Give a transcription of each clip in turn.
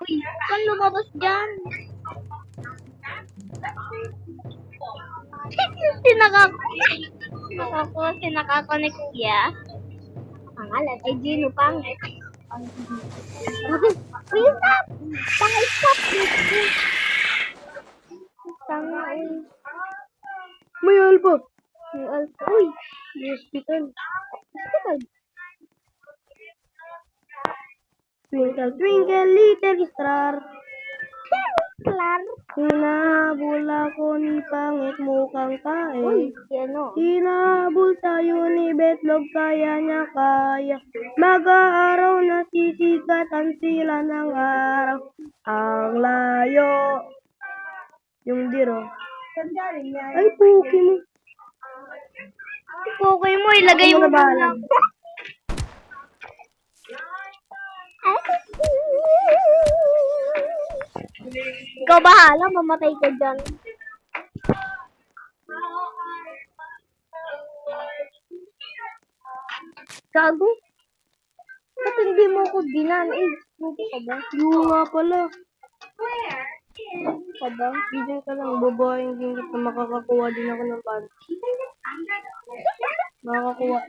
Uy, saan lumabas dyan? Sinakako ni Kuya. Pangalan ay Gino Pangit. Uy, stop! Pangit, stop! Tangay. May alba. May alto. Uy, May hospital. hospital. Twinkle, twinkle, little star. Klar. Hinahabol ako ni Pangit mukhang Uy, tae. ano? Hinahabol tayo ni Betlog, kaya niya kaya. Mag-aaraw na sisigatan sila ng araw. Ang layo. Yung diro. Ay, puki mo. Pukoy mo, ilagay Ako mo na bahala. muna. Ikaw bahala, mamatay ka dyan. Gago. Ba't hindi mo ko binan-age? Buti ka ba? Yung nga pala. Ka ba? Bigyan ka lang, babaeng ginggit na makakakuha din ako ng band. Makakakuha.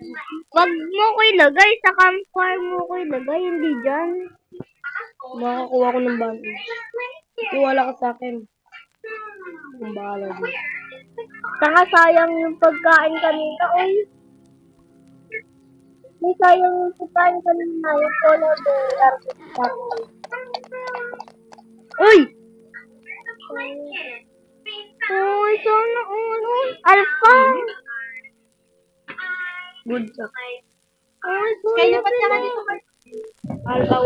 Wag mo ko ilagay, sa campfire mo ko ilagay, hindi dyan. Makakakuha ko ng band. Iwala ka sa akin. Ang bahala din. Saka sayang yung pagkain kanina, oy. May sayang yung pagkain kanina, yung polo bear. Uy! Uy, sana ano? Alpha! Good job. Uy, kaya pa saka dito. Alba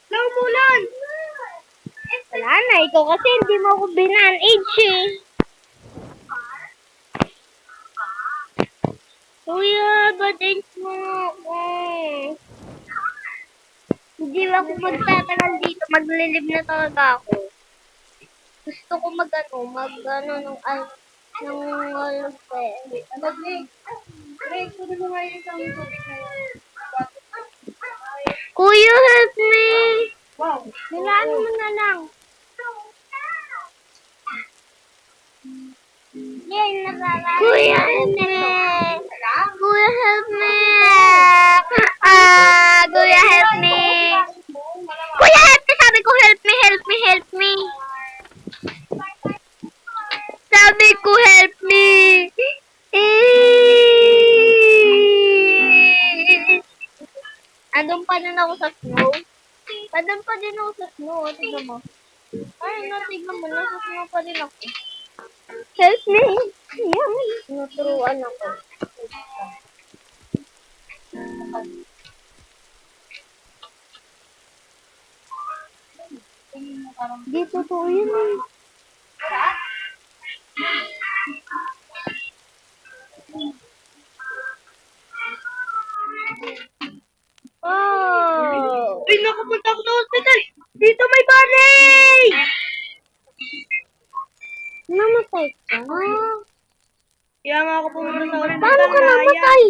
Lang mulan! Wala na, ikaw kasi hindi mo ako binan-age eh. Kuya, ba't age mo ako? Hindi ako magtatagal dito, maglilib na talaga ako. Gusto ko mag-ano nung Kuya, help me! Wow. Nilaan mo na lang. Kuya, help me! Kuya, help me! Kuya, help me! Kuya, help me! Sabi ko, help me, help me, help me! Sabi ko, help me! Andun pa din ako sa snow. Andun pa din ako sa snow. Tignan mo. Ay, no, tignan mo. Nasa snow pa din ako. Help me! Yan. Naturuan ako. Di totoo yun eh. Oh! Uy, nakapunta ako sa hospital! Dito may bunny! Namatay ka? Kaya nga ako pumunta sa hospital. Paano ka Naya. namatay?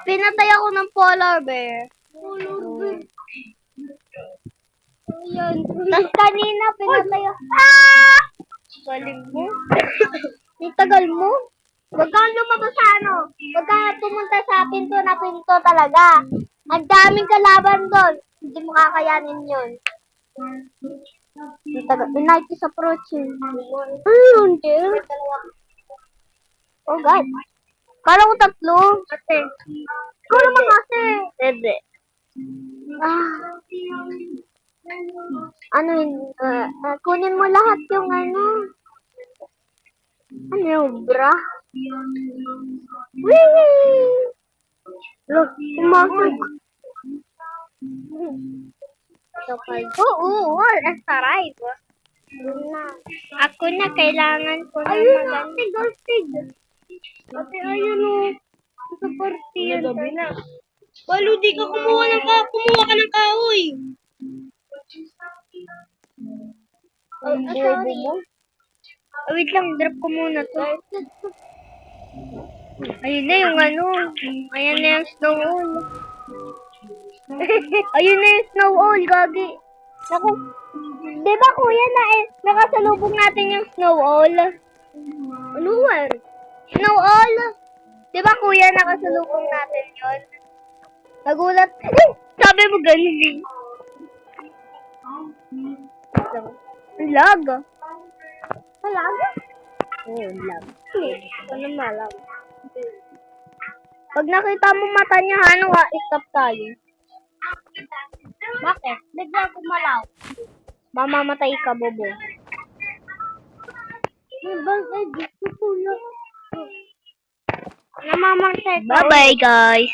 Pinatay ako ng polar bear. Polar bear? Ayan. Tapos kanina pinatay ako. Ah! Galing mo. Ang tagal mo. Huwag kang lumabas sa ano. Huwag kang pumunta sa pinto na pinto talaga. Ang daming kalaban doon. Hindi mo kakayanin yun. United sa approaching. Ayun, dear. Oh, God. Kala ko tatlo. Ate. Ikaw naman kasi. Bebe. Ano yun? Kunin mo lahat yung ano. Ano yung bra? Wee! Look, pumasok. Oo, ang sarap. Ako na, kailangan ko na maganda. Ate, ayun o. Sa party yan. Gabi na. Balo, di ka kumuha ka ng kahoy. Ang bobo mo. Wait lang, drop ko muna to. Ayun na yung ano. Ayan na yung snow wall. Ayun na yung snow owl, gagi. Naku, di ba kuya na nakasalubong natin yung snow owl? Ano yan? Snow owl? Di ba kuya nakasalubong natin yon? Nagulat. Sabi mo ganun eh. Lag. Lag? Oo, lag. Ano malag? Pag nakita mo mata niya, ano nga, stop tayo. Bakit? Bigla kumalaw. Mamamatay ka, bobo. Namamatay ka. Bye-bye, guys.